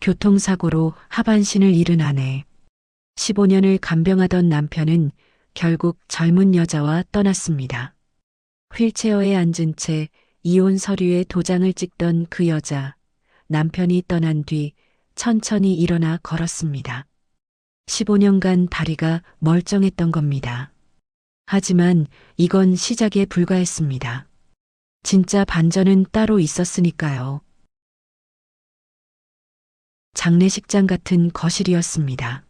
교통사고로 하반신을 잃은 아내. 15년을 간병하던 남편은 결국 젊은 여자와 떠났습니다. 휠체어에 앉은 채 이혼 서류에 도장을 찍던 그 여자. 남편이 떠난 뒤 천천히 일어나 걸었습니다. 15년간 다리가 멀쩡했던 겁니다. 하지만 이건 시작에 불과했습니다. 진짜 반전은 따로 있었으니까요. 장례식장 같은 거실이었습니다.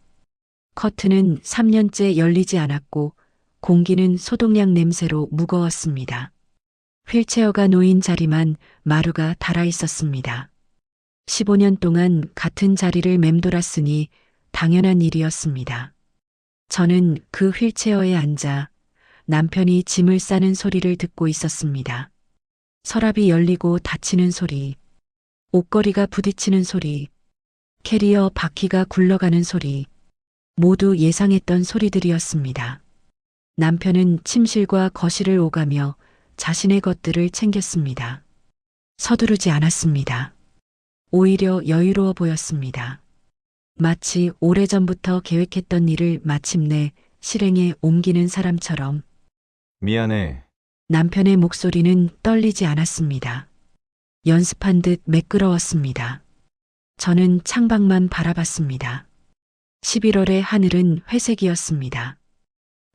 커튼은 3년째 열리지 않았고 공기는 소독약 냄새로 무거웠습니다. 휠체어가 놓인 자리만 마루가 달아 있었습니다. 15년 동안 같은 자리를 맴돌았으니 당연한 일이었습니다. 저는 그 휠체어에 앉아 남편이 짐을 싸는 소리를 듣고 있었습니다. 서랍이 열리고 닫히는 소리, 옷걸이가 부딪히는 소리, 캐리어 바퀴가 굴러가는 소리, 모두 예상했던 소리들이었습니다. 남편은 침실과 거실을 오가며 자신의 것들을 챙겼습니다. 서두르지 않았습니다. 오히려 여유로워 보였습니다. 마치 오래전부터 계획했던 일을 마침내 실행에 옮기는 사람처럼. 미안해. 남편의 목소리는 떨리지 않았습니다. 연습한 듯 매끄러웠습니다. 저는 창밖만 바라봤습니다. 11월의 하늘은 회색이었습니다.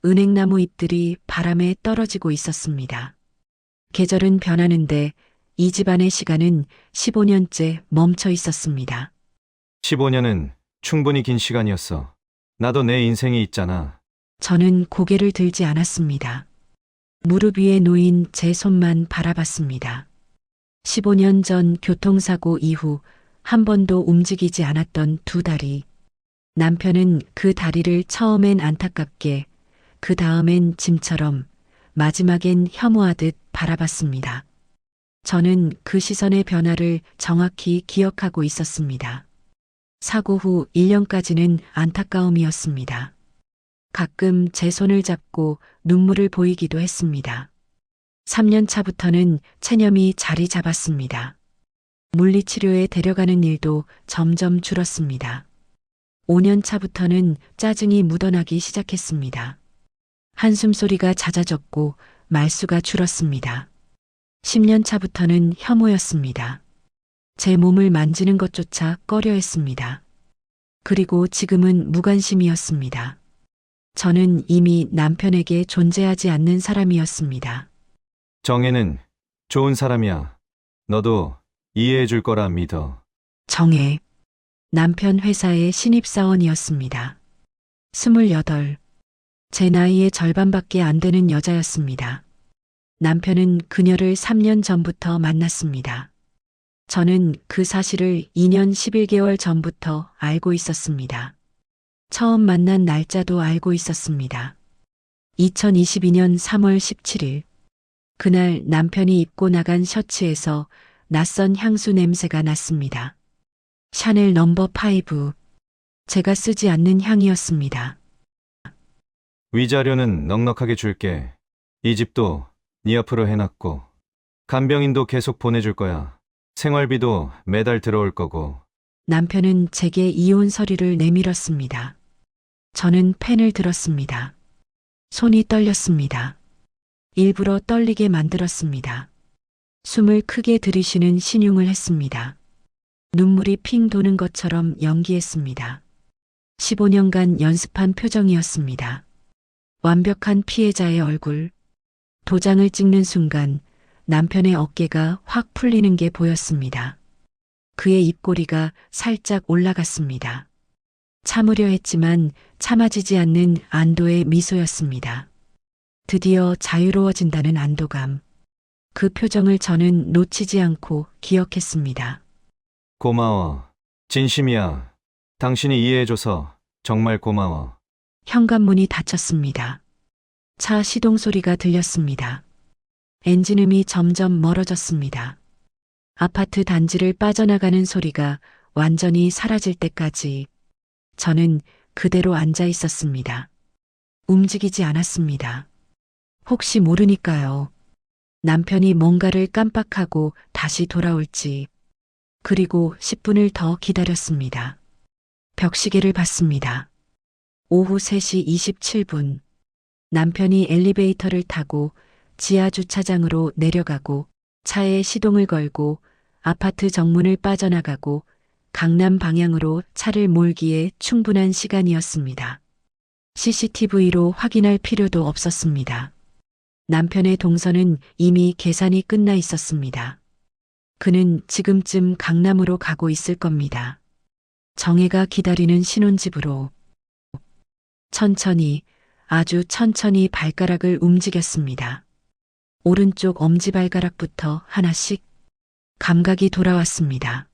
은행나무 잎들이 바람에 떨어지고 있었습니다. 계절은 변하는데 이 집안의 시간은 15년째 멈춰 있었습니다. 15년은 충분히 긴 시간이었어. 나도 내 인생이 있잖아. 저는 고개를 들지 않았습니다. 무릎 위에 놓인 제 손만 바라봤습니다. 15년 전 교통사고 이후 한 번도 움직이지 않았던 두 다리. 남편은 그 다리를 처음엔 안타깝게, 그 다음엔 짐처럼, 마지막엔 혐오하듯 바라봤습니다. 저는 그 시선의 변화를 정확히 기억하고 있었습니다. 사고 후 1년까지는 안타까움이었습니다. 가끔 제 손을 잡고 눈물을 보이기도 했습니다. 3년 차부터는 체념이 자리 잡았습니다. 물리치료에 데려가는 일도 점점 줄었습니다. 5년 차부터는 짜증이 묻어나기 시작했습니다. 한숨 소리가 잦아졌고 말수가 줄었습니다. 10년 차부터는 혐오였습니다. 제 몸을 만지는 것조차 꺼려했습니다. 그리고 지금은 무관심이었습니다. 저는 이미 남편에게 존재하지 않는 사람이었습니다. 정혜는 좋은 사람이야. 너도 이해해 줄 거라 믿어. 정혜. 남편 회사의 신입사원이었습니다. 28. 제 나이의 절반밖에 안 되는 여자였습니다. 남편은 그녀를 3년 전부터 만났습니다. 저는 그 사실을 2년 11개월 전부터 알고 있었습니다. 처음 만난 날짜도 알고 있었습니다. 2022년 3월 17일. 그날 남편이 입고 나간 셔츠에서 낯선 향수 냄새가 났습니다. 샤넬 넘버 5. 제가 쓰지 않는 향이었습니다. 위자료는 넉넉하게 줄게. 이 집도 네 앞으로 해놨고. 간병인도 계속 보내줄 거야. 생활비도 매달 들어올 거고. 남편은 제게 이혼 서류를 내밀었습니다. 저는 펜을 들었습니다. 손이 떨렸습니다. 일부러 떨리게 만들었습니다. 숨을 크게 들이쉬는 신용을 했습니다. 눈물이 핑 도는 것처럼 연기했습니다. 15년간 연습한 표정이었습니다. 완벽한 피해자의 얼굴. 도장을 찍는 순간 남편의 어깨가 확 풀리는 게 보였습니다. 그의 입꼬리가 살짝 올라갔습니다. 참으려 했지만 참아지지 않는 안도의 미소였습니다. 드디어 자유로워진다는 안도감. 그 표정을 저는 놓치지 않고 기억했습니다. 고마워. 진심이야. 당신이 이해해줘서 정말 고마워. 현관문이 닫혔습니다. 차 시동 소리가 들렸습니다. 엔진음이 점점 멀어졌습니다. 아파트 단지를 빠져나가는 소리가 완전히 사라질 때까지 저는 그대로 앉아 있었습니다. 움직이지 않았습니다. 혹시 모르니까요. 남편이 뭔가를 깜빡하고 다시 돌아올지. 그리고 10분을 더 기다렸습니다. 벽시계를 봤습니다. 오후 3시 27분. 남편이 엘리베이터를 타고 지하 주차장으로 내려가고 차에 시동을 걸고 아파트 정문을 빠져나가고 강남 방향으로 차를 몰기에 충분한 시간이었습니다. CCTV로 확인할 필요도 없었습니다. 남편의 동선은 이미 계산이 끝나 있었습니다. 그는 지금쯤 강남으로 가고 있을 겁니다. 정혜가 기다리는 신혼집으로. 천천히, 아주 천천히 발가락을 움직였습니다. 오른쪽 엄지발가락부터 하나씩 감각이 돌아왔습니다.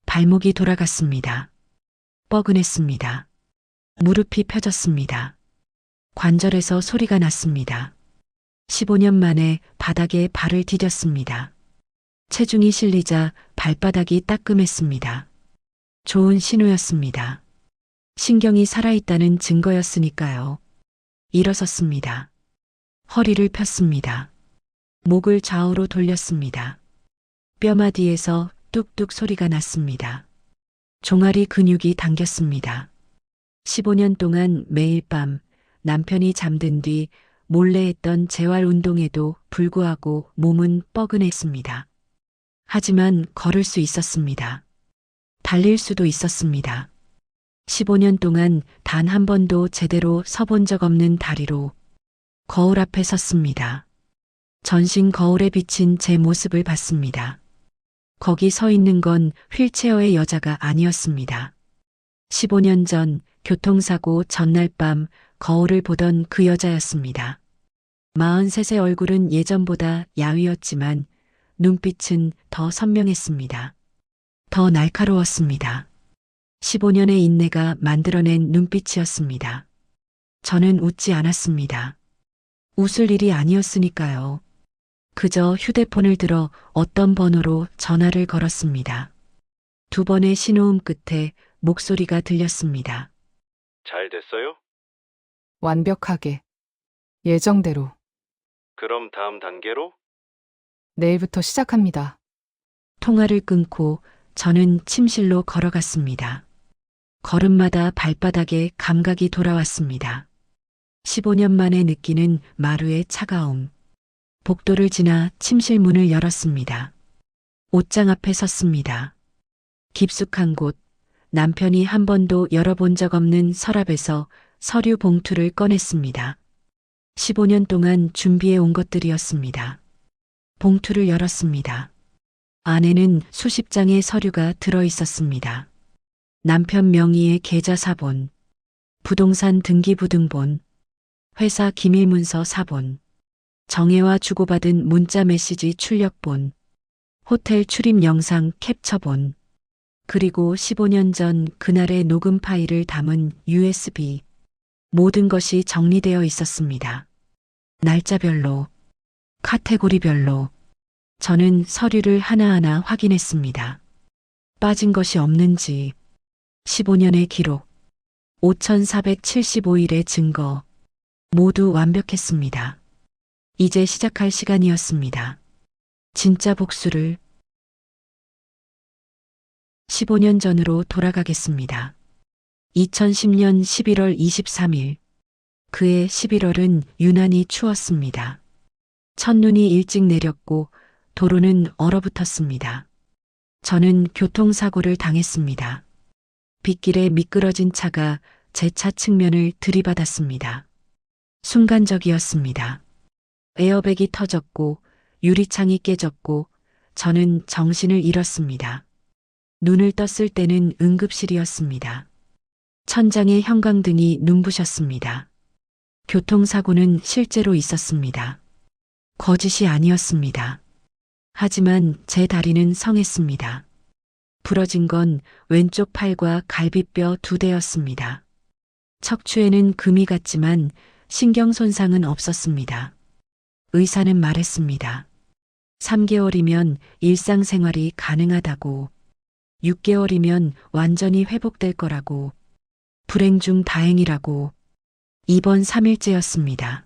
발목이 돌아갔습니다. 뻐근했습니다. 무릎이 펴졌습니다. 관절에서 소리가 났습니다. 15년 만에 바닥에 발을 디뎠습니다. 체중이 실리자 발바닥이 따끔했습니다. 좋은 신호였습니다. 신경이 살아있다는 증거였으니까요. 일어섰습니다. 허리를 폈습니다. 목을 좌우로 돌렸습니다. 뼈마디에서 뚝뚝 소리가 났습니다. 종아리 근육이 당겼습니다. 15년 동안 매일 밤 남편이 잠든 뒤 몰래 했던 재활 운동에도 불구하고 몸은 뻐근했습니다. 하지만 걸을 수 있었습니다. 달릴 수도 있었습니다. 15년 동안 단 한 번도 제대로 서본 적 없는 다리로 거울 앞에 섰습니다. 전신 거울에 비친 제 모습을 봤습니다. 거기 서 있는 건 휠체어의 여자가 아니었습니다. 15년 전 교통사고 전날 밤 거울을 보던 그 여자였습니다. 43세 얼굴은 예전보다 야위었지만 눈빛은 더 선명했습니다. 더 날카로웠습니다. 15년의 인내가 만들어낸 눈빛이었습니다. 저는 웃지 않았습니다. 웃을 일이 아니었으니까요. 그저 휴대폰을 들어 어떤 번호로 전화를 걸었습니다. 2번의 신호음 끝에 목소리가 들렸습니다. 잘 됐어요? 완벽하게. 예정대로. 그럼 다음 단계로? 내일부터 시작합니다. 통화를 끊고 저는 침실로 걸어갔습니다. 걸음마다 발바닥에 감각이 돌아왔습니다. 15년 만에 느끼는 마루의 차가움. 복도를 지나 침실 문을 열었습니다. 옷장 앞에 섰습니다. 깊숙한 곳, 남편이 한 번도 열어본 적 없는 서랍에서 서류 봉투를 꺼냈습니다. 15년 동안 준비해 온 것들이었습니다. 봉투를 열었습니다. 안에는 수십 장의 서류가 들어 있었습니다. 남편 명의의 계좌 사본, 부동산 등기부등본, 회사 기밀문서 사본, 정혜와 주고받은 문자 메시지 출력본, 호텔 출입 영상 캡처본, 그리고 15년 전 그날의 녹음 파일을 담은 USB. 모든 것이 정리되어 있었습니다. 날짜별로, 카테고리별로. 저는 서류를 하나하나 확인했습니다. 빠진 것이 없는지, 15년의 기록, 5,475일의 증거, 모두 완벽했습니다. 이제 시작할 시간이었습니다. 진짜 복수를. 15년 전으로 돌아가겠습니다. 2010년 11월 23일. 그해 11월은 유난히 추웠습니다. 첫눈이 일찍 내렸고 도로는 얼어붙었습니다. 저는 교통사고를 당했습니다. 빗길에 미끄러진 차가 제 차 측면을 들이받았습니다. 순간적이었습니다. 에어백이 터졌고 유리창이 깨졌고 저는 정신을 잃었습니다. 눈을 떴을 때는 응급실이었습니다. 천장에 형광등이 눈부셨습니다. 교통사고는 실제로 있었습니다. 거짓이 아니었습니다. 하지만 제 다리는 성했습니다. 부러진 건 왼쪽 팔과 갈비뼈 2대였습니다. 척추에는 금이 갔지만 신경 손상은 없었습니다. 의사는 말했습니다. 3개월이면 일상생활이 가능하다고, 6개월이면 완전히 회복될 거라고, 불행 중 다행이라고. 입원 3일째였습니다.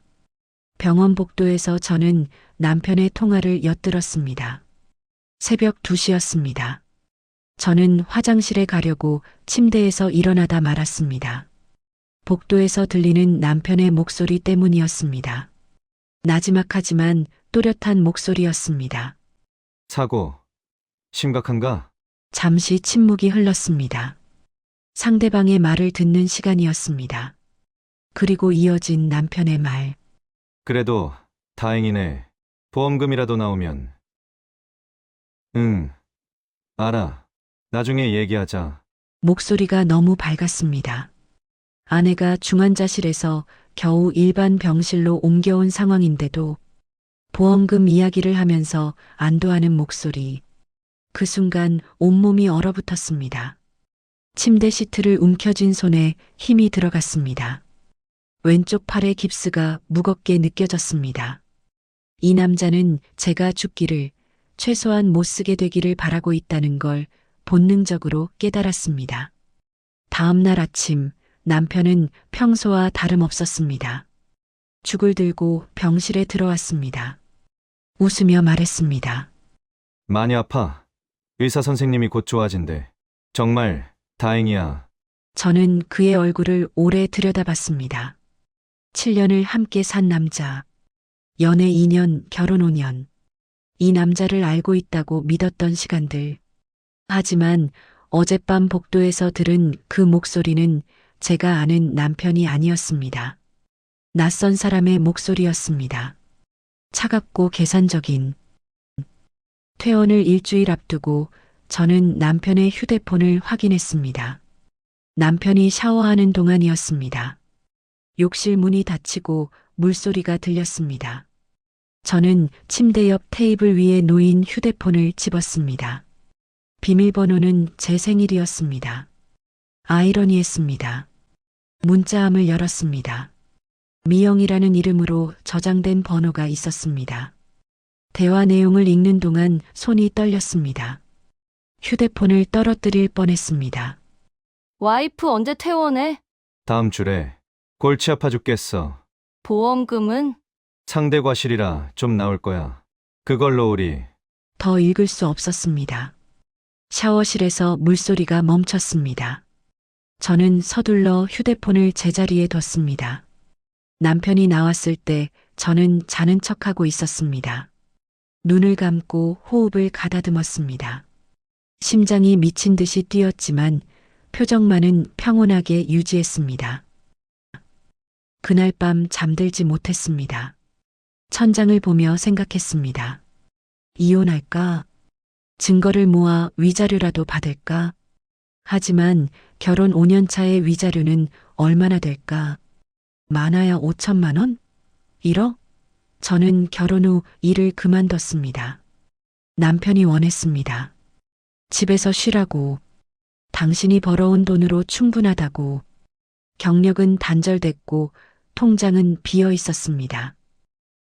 병원 복도에서 저는 남편의 통화를 엿들었습니다. 새벽 2시였습니다. 저는 화장실에 가려고 침대에서 일어나다 말았습니다. 복도에서 들리는 남편의 목소리 때문이었습니다. 나지막하지만 또렷한 목소리였습니다. 사고, 심각한가? 잠시 침묵이 흘렀습니다. 상대방의 말을 듣는 시간이었습니다. 그리고 이어진 남편의 말. 그래도 다행이네. 보험금이라도 나오면. 응, 알아. 나중에 얘기하자. 목소리가 너무 밝았습니다. 아내가 중환자실에서 겨우 일반 병실로 옮겨온 상황인데도 보험금 이야기를 하면서 안도하는 목소리. 그 순간 온몸이 얼어붙었습니다. 침대 시트를 움켜쥔 손에 힘이 들어갔습니다. 왼쪽 팔의 깁스가 무겁게 느껴졌습니다. 이 남자는 제가 죽기를, 최소한 못 쓰게 되기를 바라고 있다는 걸 본능적으로 깨달았습니다. 다음 날 아침 남편은 평소와 다름없었습니다. 죽을 들고 병실에 들어왔습니다. 웃으며 말했습니다. 많이 아파. 의사 선생님이 곧 좋아진대. 정말 다행이야. 저는 그의 얼굴을 오래 들여다봤습니다. 7년을 함께 산 남자. 연애 2년, 결혼 5년. 이 남자를 알고 있다고 믿었던 시간들. 하지만 어젯밤 복도에서 들은 그 목소리는 제가 아는 남편이 아니었습니다. 낯선 사람의 목소리였습니다. 차갑고 계산적인. 퇴원을 일주일 앞두고 저는 남편의 휴대폰을 확인했습니다. 남편이 샤워하는 동안이었습니다. 욕실 문이 닫히고 물소리가 들렸습니다. 저는 침대 옆 테이블 위에 놓인 휴대폰을 집었습니다. 비밀번호는 제 생일이었습니다. 아이러니했습니다. 문자함을 열었습니다. 미영이라는 이름으로 저장된 번호가 있었습니다. 대화 내용을 읽는 동안 손이 떨렸습니다. 휴대폰을 떨어뜨릴 뻔했습니다. 와이프 언제 퇴원해? 다음 주래. 골치 아파 죽겠어. 보험금은? 상대 과실이라 좀 나올 거야. 그걸로 우리. 더 읽을 수 없었습니다. 샤워실에서 물소리가 멈췄습니다. 저는 서둘러 휴대폰을 제자리에 뒀습니다. 남편이 나왔을 때 저는 자는 척하고 있었습니다. 눈을 감고 호흡을 가다듬었습니다. 심장이 미친 듯이 뛰었지만 표정만은 평온하게 유지했습니다. 그날 밤 잠들지 못했습니다. 천장을 보며 생각했습니다. 이혼할까? 증거를 모아 위자료라도 받을까? 하지만 결혼 5년 차의 위자료는 얼마나 될까? 많아야 5천만 원? 1억? 저는 결혼 후 일을 그만뒀습니다. 남편이 원했습니다. 집에서 쉬라고. 당신이 벌어온 돈으로 충분하다고. 경력은 단절됐고 통장은 비어 있었습니다.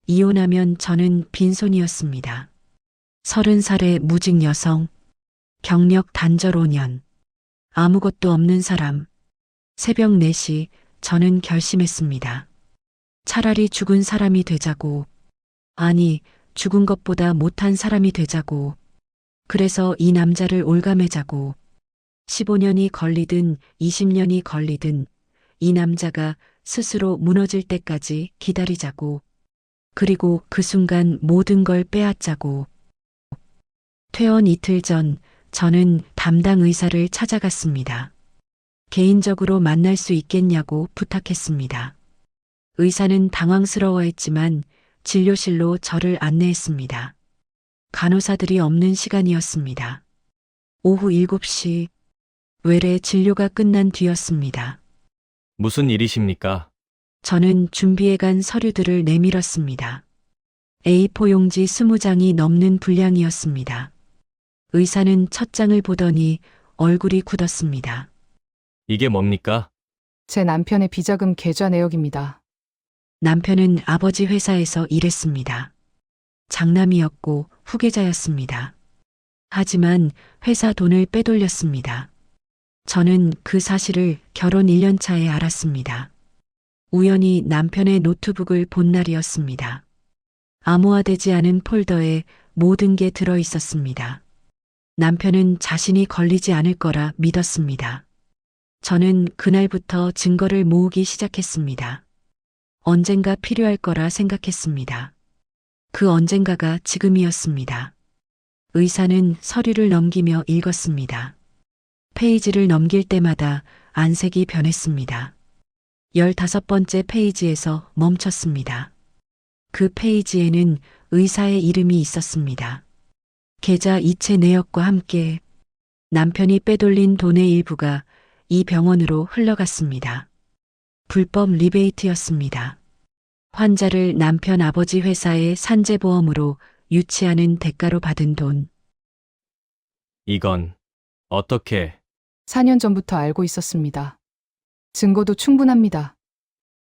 이혼하면 저는 빈손이었습니다. 30살의 무직 여성, 경력 단절 5년, 아무것도 없는 사람. 새벽 4시 저는 결심했습니다. 차라리 죽은 사람이 되자고. 아니, 죽은 것보다 못한 사람이 되자고. 그래서 이 남자를 올가매자고. 15년이 걸리든 20년이 걸리든 이 남자가 스스로 무너질 때까지 기다리자고. 그리고 그 순간 모든 걸 빼앗자고. 퇴원 이틀 전 저는 담당 의사를 찾아갔습니다. 개인적으로 만날 수 있겠냐고 부탁했습니다. 의사는 당황스러워했지만 진료실로 저를 안내했습니다. 간호사들이 없는 시간이었습니다. 오후 7시 외래 진료가 끝난 뒤였습니다. 무슨 일이십니까? 저는 준비해간 서류들을 내밀었습니다. A4 용지 20장이 넘는 분량이었습니다. 의사는 첫 장을 보더니 얼굴이 굳었습니다. 이게 뭡니까? 제 남편의 비자금 계좌 내역입니다. 남편은 아버지 회사에서 일했습니다. 장남이었고 후계자였습니다. 하지만 회사 돈을 빼돌렸습니다. 저는 그 사실을 결혼 1년 차에 알았습니다. 우연히 남편의 노트북을 본 날이었습니다. 암호화되지 않은 폴더에 모든 게 들어 있었습니다. 남편은 자신이 걸리지 않을 거라 믿었습니다. 저는 그날부터 증거를 모으기 시작했습니다. 언젠가 필요할 거라 생각했습니다. 그 언젠가가 지금이었습니다. 의사는 서류를 넘기며 읽었습니다. 페이지를 넘길 때마다 안색이 변했습니다. 15번째 페이지에서 멈췄습니다. 그 페이지에는 의사의 이름이 있었습니다. 계좌 이체 내역과 함께 남편이 빼돌린 돈의 일부가 이 병원으로 흘러갔습니다. 불법 리베이트였습니다. 환자를 남편 아버지 회사의 산재보험으로 유치하는 대가로 받은 돈. 이건 어떻게 4년 전부터 알고 있었습니다. 증거도 충분합니다.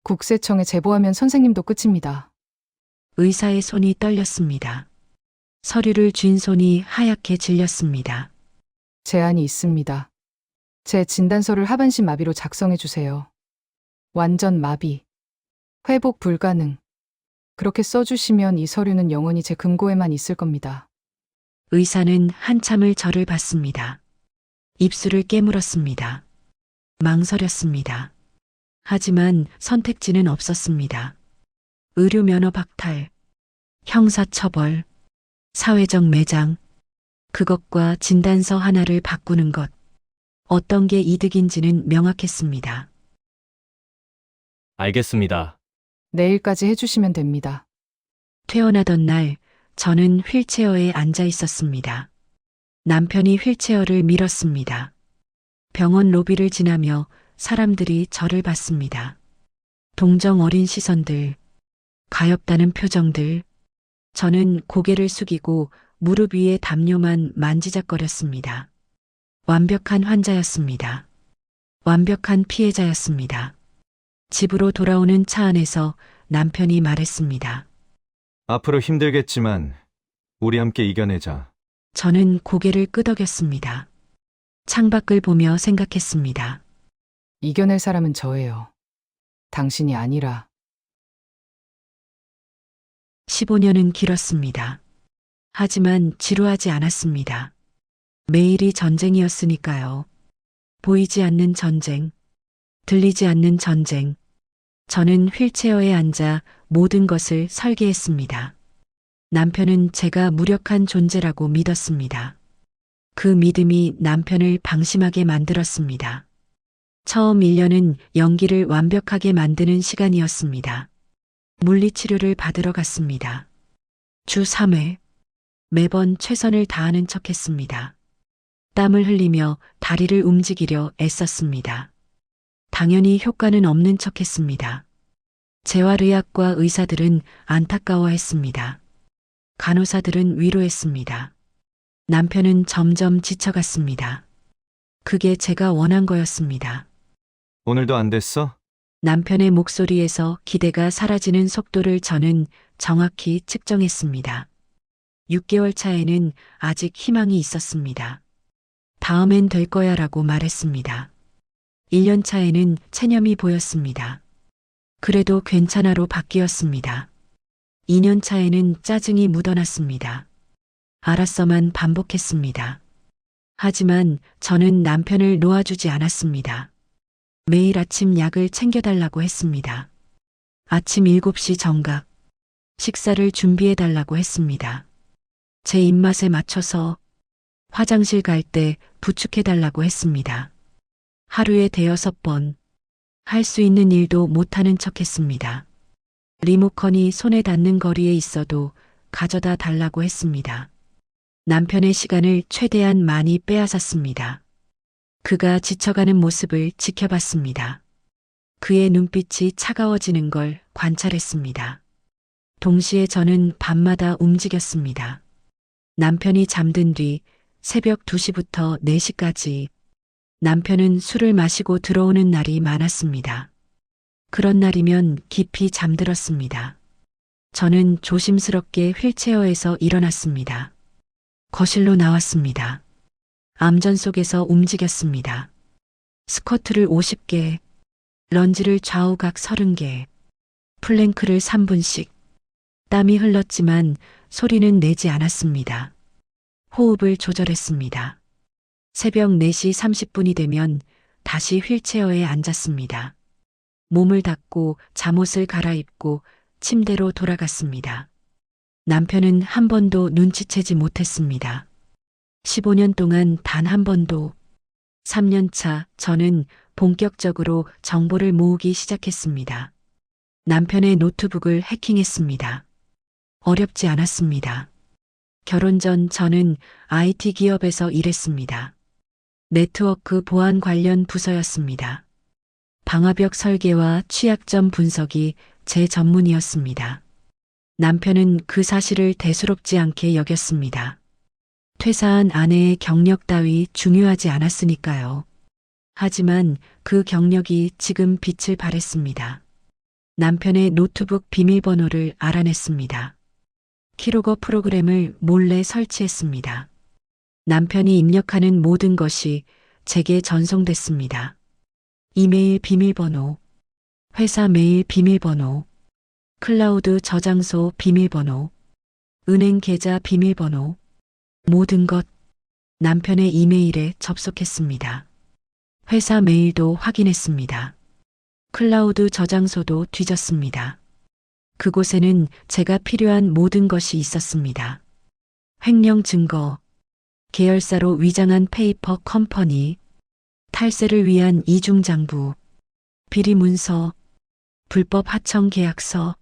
국세청에 제보하면 선생님도 끝입니다. 의사의 손이 떨렸습니다. 서류를 쥔 손이 하얗게 질렸습니다. 제안이 있습니다. 제 진단서를 하반신 마비로 작성해 주세요. 완전 마비. 회복 불가능. 그렇게 써주시면 이 서류는 영원히 제 금고에만 있을 겁니다. 의사는 한참을 저를 봤습니다. 입술을 깨물었습니다. 망설였습니다. 하지만 선택지는 없었습니다. 의료 면허 박탈, 형사처벌, 사회적 매장, 그것과 진단서 하나를 바꾸는 것. 어떤 게 이득인지는 명확했습니다. 알겠습니다. 내일까지 해주시면 됩니다. 퇴원하던 날, 저는 휠체어에 앉아 있었습니다. 남편이 휠체어를 밀었습니다. 병원 로비를 지나며 사람들이 저를 봤습니다. 동정 어린 시선들, 가엾다는 표정들. 저는 고개를 숙이고 무릎 위에 담요만 만지작거렸습니다. 완벽한 환자였습니다. 완벽한 피해자였습니다. 집으로 돌아오는 차 안에서 남편이 말했습니다. 앞으로 힘들겠지만 우리 함께 이겨내자. 저는 고개를 끄덕였습니다. 창밖을 보며 생각했습니다. 이겨낼 사람은 저예요. 당신이 아니라. 15년은 길었습니다. 하지만 지루하지 않았습니다. 매일이 전쟁이었으니까요. 보이지 않는 전쟁, 들리지 않는 전쟁. 저는 휠체어에 앉아 모든 것을 설계했습니다. 남편은 제가 무력한 존재라고 믿었습니다. 그 믿음이 남편을 방심하게 만들었습니다. 처음 1년은 연기를 완벽하게 만드는 시간이었습니다. 물리치료를 받으러 갔습니다. 주 3회. 매번 최선을 다하는 척 했습니다. 땀을 흘리며 다리를 움직이려 애썼습니다. 당연히 효과는 없는 척 했습니다. 재활의학과 의사들은 안타까워했습니다. 간호사들은 위로했습니다. 남편은 점점 지쳐갔습니다. 그게 제가 원한 거였습니다. 오늘도 안 됐어? 남편의 목소리에서 기대가 사라지는 속도를 저는 정확히 측정했습니다. 6개월 차에는 아직 희망이 있었습니다. 다음엔 될 거야 라고 말했습니다. 1년 차에는 체념이 보였습니다. 그래도 괜찮아로 바뀌었습니다. 2년 차에는 짜증이 묻어났습니다. 알았어만 반복했습니다. 하지만 저는 남편을 놓아주지 않았습니다. 매일 아침 약을 챙겨달라고 했습니다. 아침 7시 정각, 식사를 준비해달라고 했습니다. 제 입맛에 맞춰서 화장실 갈 때 부축해달라고 했습니다. 하루에 5번, 할 수 있는 일도 못하는 척 했습니다. 리모컨이 손에 닿는 거리에 있어도 가져다 달라고 했습니다. 남편의 시간을 최대한 많이 빼앗았습니다. 그가 지쳐가는 모습을 지켜봤습니다. 그의 눈빛이 차가워지는 걸 관찰했습니다. 동시에 저는 밤마다 움직였습니다. 남편이 잠든 뒤 새벽 2시부터 4시까지 남편은 술을 마시고 들어오는 날이 많았습니다. 그런 날이면 깊이 잠들었습니다. 저는 조심스럽게 휠체어에서 일어났습니다. 거실로 나왔습니다. 암전 속에서 움직였습니다. 스쿼트를 50개, 런지를 좌우각 30개, 플랭크를 3분씩. 땀이 흘렀지만 소리는 내지 않았습니다. 호흡을 조절했습니다. 새벽 4시 30분이 되면 다시 휠체어에 앉았습니다. 몸을 닦고 잠옷을 갈아입고 침대로 돌아갔습니다. 남편은 한 번도 눈치채지 못했습니다. 15년 동안 단 한 번도. 3년 차 저는 본격적으로 정보를 모으기 시작했습니다. 남편의 노트북을 해킹했습니다. 어렵지 않았습니다. 결혼 전 저는 IT 기업에서 일했습니다. 네트워크 보안 관련 부서였습니다. 방화벽 설계와 취약점 분석이 제 전문이었습니다. 남편은 그 사실을 대수롭지 않게 여겼습니다. 퇴사한 아내의 경력 따위 중요하지 않았으니까요. 하지만 그 경력이 지금 빛을 발했습니다. 남편의 노트북 비밀번호를 알아냈습니다. 키로거 프로그램을 몰래 설치했습니다. 남편이 입력하는 모든 것이 제게 전송됐습니다. 이메일 비밀번호, 회사 메일 비밀번호, 클라우드 저장소 비밀번호, 은행 계좌 비밀번호, 모든 것 남편의 이메일에 접속했습니다. 회사 메일도 확인했습니다. 클라우드 저장소도 뒤졌습니다. 그곳에는 제가 필요한 모든 것이 있었습니다. 횡령 증거, 계열사로 위장한 페이퍼 컴퍼니, 탈세를 위한 이중장부, 비리 문서, 불법 하청 계약서.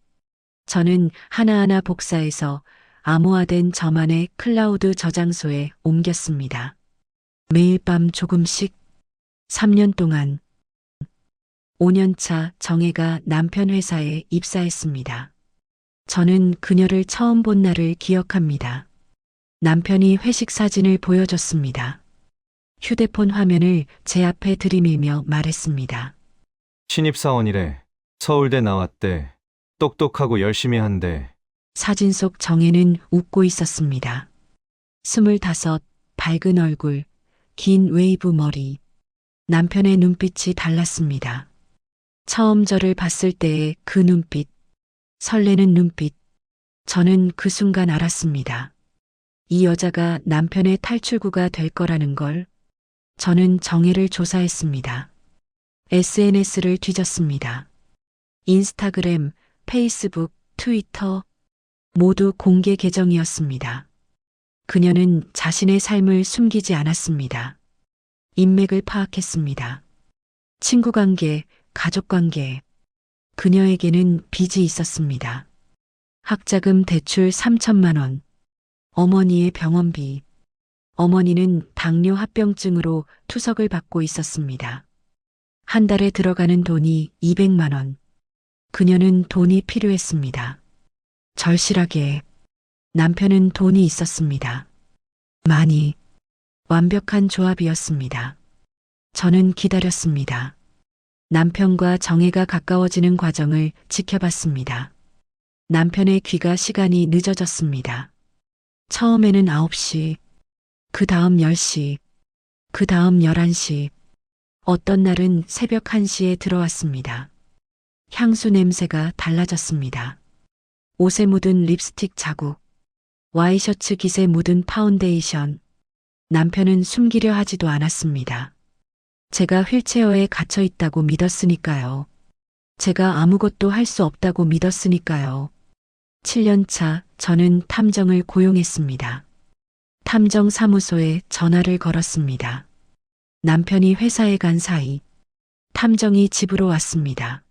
저는 하나하나 복사해서 암호화된 저만의 클라우드 저장소에 옮겼습니다. 매일 밤 조금씩 3년 동안. 5년 차 정혜가 남편 회사에 입사했습니다. 저는 그녀를 처음 본 날을 기억합니다. 남편이 회식 사진을 보여줬습니다. 휴대폰 화면을 제 앞에 들이밀며 말했습니다. 신입사원이래. 서울대 나왔대. 똑똑하고 열심히 한대. 사진 속 정혜는 웃고 있었습니다. 25, 밝은 얼굴, 긴 웨이브 머리. 남편의 눈빛이 달랐습니다. 처음 저를 봤을 때의 그 눈빛, 설레는 눈빛. 저는 그 순간 알았습니다. 이 여자가 남편의 탈출구가 될 거라는 걸. 저는 정혜를 조사했습니다. SNS를 뒤졌습니다. 인스타그램, 페이스북, 트위터 모두 공개 계정이었습니다. 그녀는 자신의 삶을 숨기지 않았습니다. 인맥을 파악했습니다. 친구 관계, 가족 관계. 그녀에게는 빚이 있었습니다. 학자금 대출 3천만 원. 어머니의 병원비. 어머니는 당뇨 합병증으로 투석을 받고 있었습니다. 한 달에 들어가는 돈이 200만 원. 그녀는 돈이 필요했습니다. 절실하게. 남편은 돈이 있었습니다. 많이. 완벽한 조합이었습니다. 저는 기다렸습니다. 남편과 정혜가 가까워지는 과정을 지켜봤습니다. 남편의 귀가 시간이 늦어졌습니다. 처음에는 9시, 그 다음 10시, 그 다음 11시, 어떤 날은 새벽 1시에 들어왔습니다. 향수 냄새가 달라졌습니다. 옷에 묻은 립스틱 자국, 와이셔츠 깃에 묻은 파운데이션. 남편은 숨기려 하지도 않았습니다. 제가 휠체어에 갇혀 있다고 믿었으니까요. 제가 아무것도 할 수 없다고 믿었으니까요. 7년 차 저는 탐정을 고용했습니다. 탐정 사무소에 전화를 걸었습니다. 남편이 회사에 간 사이 탐정이 집으로 왔습니다.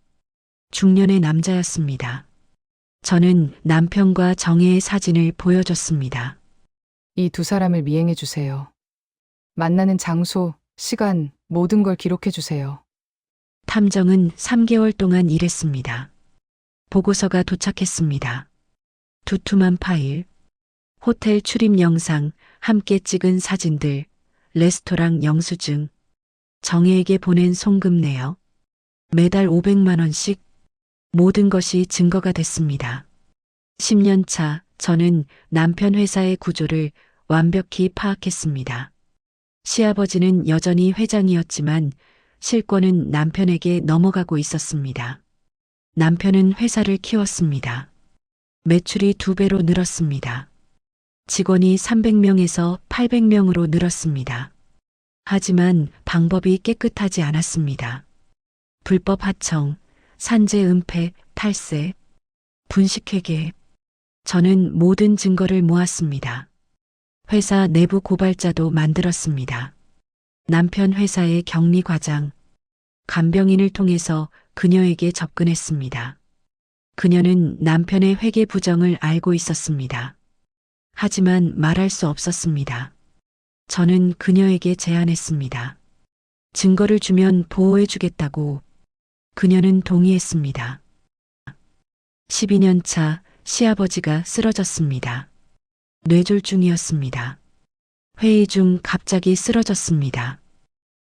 중년의 남자였습니다. 저는 남편과 정혜의 사진을 보여줬습니다. 이 두 사람을 미행해 주세요. 만나는 장소, 시간, 모든 걸 기록해 주세요. 탐정은 3개월 동안 일했습니다. 보고서가 도착했습니다. 두툼한 파일, 호텔 출입 영상, 함께 찍은 사진들, 레스토랑 영수증, 정혜에게 보낸 송금 내역, 매달 500만 원씩. 모든 것이 증거가 됐습니다. 10년 차 저는 남편 회사의 구조를 완벽히 파악했습니다. 시아버지는 여전히 회장이었지만 실권은 남편에게 넘어가고 있었습니다. 남편은 회사를 키웠습니다. 매출이 2배로 늘었습니다. 직원이 300명에서 800명으로 늘었습니다. 하지만 방법이 깨끗하지 않았습니다. 불법 하청, 산재 은폐, 탈세, 분식회계. 저는 모든 증거를 모았습니다. 회사 내부 고발자도 만들었습니다. 남편 회사의 격리 과장, 간병인을 통해서 그녀에게 접근했습니다. 그녀는 남편의 회계 부정을 알고 있었습니다. 하지만 말할 수 없었습니다. 저는 그녀에게 제안했습니다. 증거를 주면 보호해주겠다고. 그녀는 동의했습니다. 12년 차 시아버지가 쓰러졌습니다. 뇌졸중이었습니다. 회의 중 갑자기 쓰러졌습니다.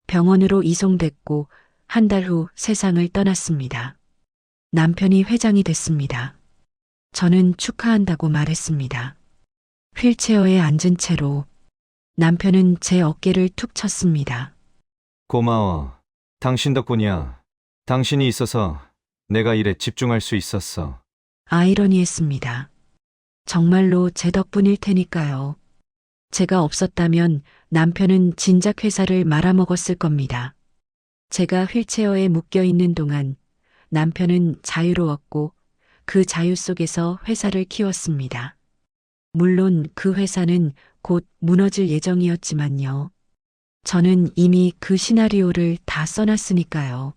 병원으로 이송됐고 한 달 후 세상을 떠났습니다. 남편이 회장이 됐습니다. 저는 축하한다고 말했습니다. 휠체어에 앉은 채로 남편은 제 어깨를 툭 쳤습니다. 고마워. 당신 덕분이야. 당신이 있어서 내가 일에 집중할 수 있었어. 아이러니했습니다. 정말로 제 덕분일 테니까요. 제가 없었다면 남편은 진작 회사를 말아먹었을 겁니다. 제가 휠체어에 묶여 있는 동안 남편은 자유로웠고 그 자유 속에서 회사를 키웠습니다. 물론 그 회사는 곧 무너질 예정이었지만요. 저는 이미 그 시나리오를 다 써놨으니까요.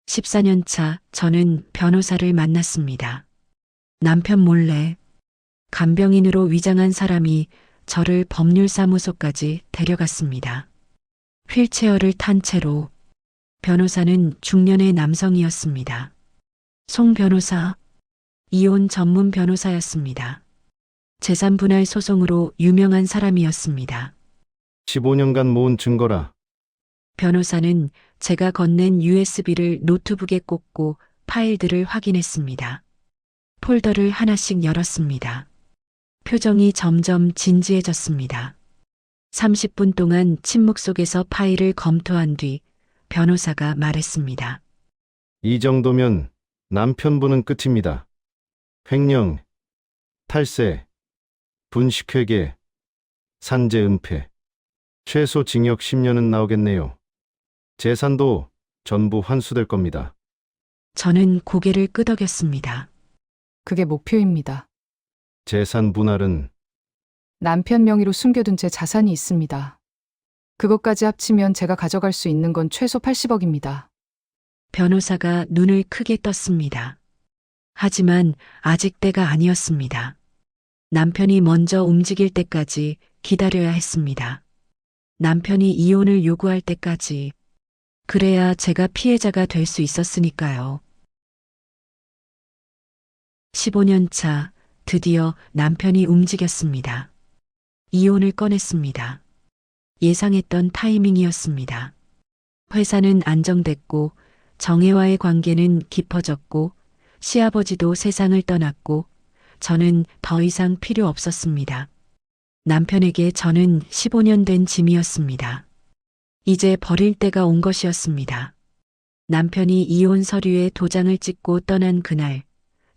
14년 차 저는 변호사를 만났습니다. 남편 몰래 간병인으로 위장한 사람이 저를 법률사무소까지 데려갔습니다. 휠체어를 탄 채로. 변호사는 중년의 남성이었습니다. 송 변호사, 이혼 전문 변호사였습니다. 재산 분할 소송으로 유명한 사람이었습니다. 15년간 모은 증거라. 변호사는 제가 건넨 USB를 노트북에 꽂고 파일들을 확인했습니다. 폴더를 하나씩 열었습니다. 표정이 점점 진지해졌습니다. 30분 동안 침묵 속에서 파일을 검토한 뒤 변호사가 말했습니다. 이 정도면 남편분은 끝입니다. 횡령, 탈세, 분식회계, 산재 은폐. 최소 징역 10년은 나오겠네요. 재산도 전부 환수될 겁니다. 저는 고개를 끄덕였습니다. 그게 목표입니다. 재산 분할은 남편 명의로 숨겨둔 제 자산이 있습니다. 그것까지 합치면 제가 가져갈 수 있는 건 최소 80억입니다. 변호사가 눈을 크게 떴습니다. 하지만 아직 때가 아니었습니다. 남편이 먼저 움직일 때까지 기다려야 했습니다. 남편이 이혼을 요구할 때까지. 그래야 제가 피해자가 될 수 있었으니까요. 15년 차 드디어 남편이 움직였습니다. 이혼을 꺼냈습니다. 예상했던 타이밍이었습니다. 회사는 안정됐고 정혜와의 관계는 깊어졌고 시아버지도 세상을 떠났고 저는 더 이상 필요 없었습니다. 남편에게 저는 15년 된 짐이었습니다. 이제 버릴 때가 온 것이었습니다. 남편이 이혼 서류에 도장을 찍고 떠난 그날,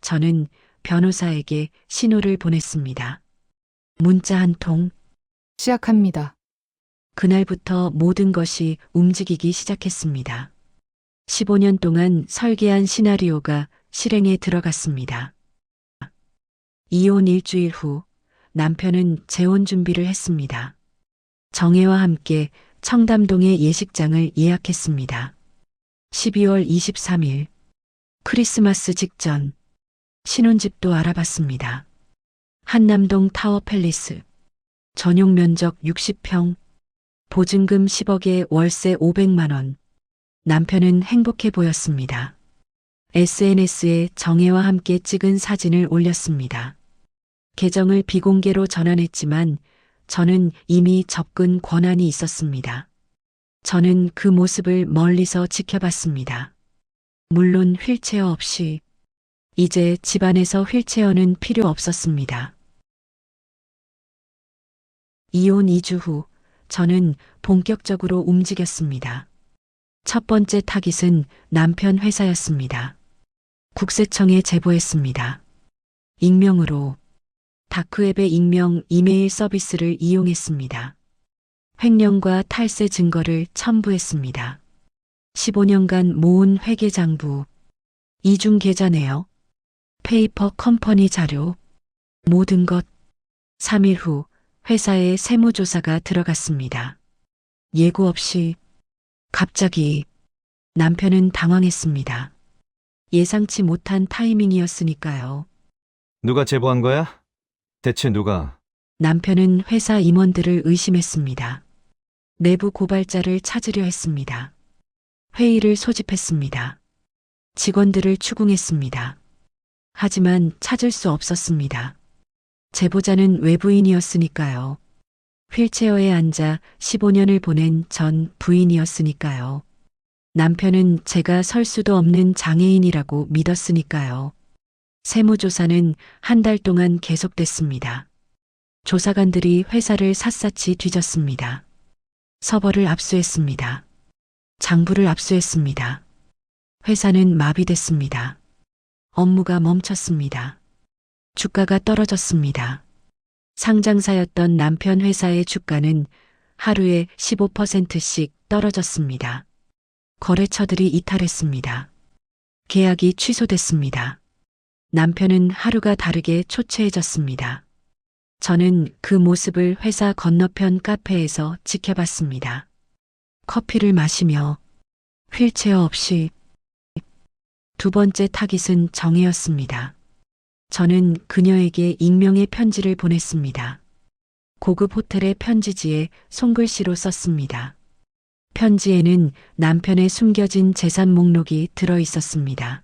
저는 변호사에게 신호를 보냈습니다. 문자 한 통. 시작합니다. 그날부터 모든 것이 움직이기 시작했습니다. 15년 동안 설계한 시나리오가 실행에 들어갔습니다. 이혼 일주일 후 남편은 재혼 준비를 했습니다. 정혜와 함께 청담동의 예식장을 예약했습니다. 12월 23일 크리스마스 직전 신혼집도 알아봤습니다. 한남동 타워 팰리스 전용 면적 60평 보증금 10억에 월세 500만 원. 남편은 행복해 보였습니다. SNS에 정혜와 함께 찍은 사진을 올렸습니다. 계정을 비공개로 전환했지만 저는 이미 접근 권한이 있었습니다. 저는 그 모습을 멀리서 지켜봤습니다. 물론 휠체어 없이. 이제 집안에서 휠체어는 필요 없었습니다. 이혼 2주 후 저는 본격적으로 움직였습니다. 첫 번째 타깃은 남편 회사였습니다. 국세청에 제보했습니다. 익명으로 다크웹의 익명 이메일 서비스를 이용했습니다. 횡령과 탈세 증거를 첨부했습니다. 15년간 모은 회계장부, 이중 계좌 내역, 페이퍼 컴퍼니 자료, 모든 것. 3일 후 회사에 세무조사가 들어갔습니다. 예고 없이 갑자기 남편은 당황했습니다. 예상치 못한 타이밍이었으니까요. 누가 제보한 거야? 대체 누가? 남편은 회사 임원들을 의심했습니다. 내부 고발자를 찾으려 했습니다. 회의를 소집했습니다. 직원들을 추궁했습니다. 하지만 찾을 수 없었습니다. 제보자는 외부인이었으니까요. 휠체어에 앉아 15년을 보낸 전 부인이었으니까요. 남편은 제가 설 수도 없는 장애인이라고 믿었으니까요. 세무조사는 한 달 동안 계속됐습니다. 조사관들이 회사를 샅샅이 뒤졌습니다. 서버를 압수했습니다. 장부를 압수했습니다. 회사는 마비됐습니다. 업무가 멈췄습니다. 주가가 떨어졌습니다. 상장사였던 남편 회사의 주가는 하루에 15%씩 떨어졌습니다. 거래처들이 이탈했습니다. 계약이 취소됐습니다. 남편은 하루가 다르게 초췌해졌습니다. 저는 그 모습을 회사 건너편 카페에서 지켜봤습니다. 커피를 마시며 휠체어 없이. 두 번째 타깃은 정혜였습니다. 저는 그녀에게 익명의 편지를 보냈습니다. 고급 호텔의 편지지에 손글씨로 썼습니다. 편지에는 남편의 숨겨진 재산 목록이 들어 있었습니다.